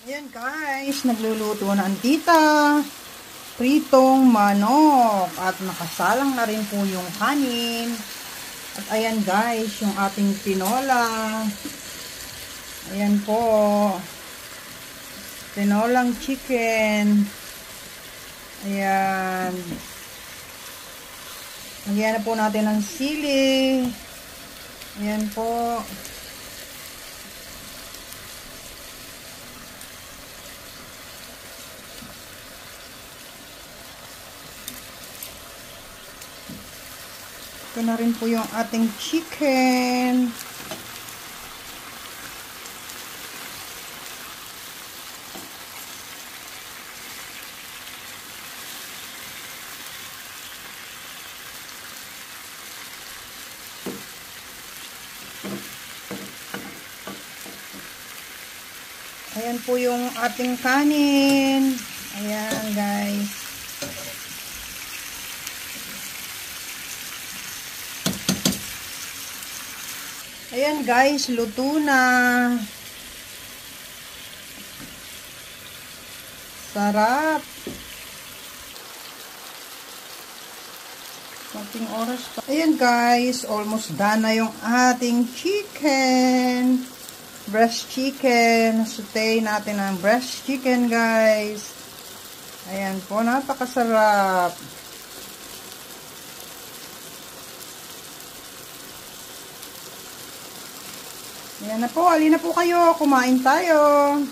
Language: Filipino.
Ayan guys, nagluluto na ang tita. Pritong manok. At nakasalang na rin po yung kanin. At ayan guys, yung ating tinola. Ayan po. Tinolang chicken. Ayan. Lagyan na po natin ng sili. Ayan po. Ito na rin po yung ating chicken. Ayan po yung ating kanin. Ayan guys. Ayan guys, luto na. Sarap. Konting oras pa. Ayan guys, almost done na yung ating chicken. Breast chicken. Saute natin ang breast chicken guys. Ayan po, napakasarap. Ayan na po, alin na po kayo. Kumain tayo.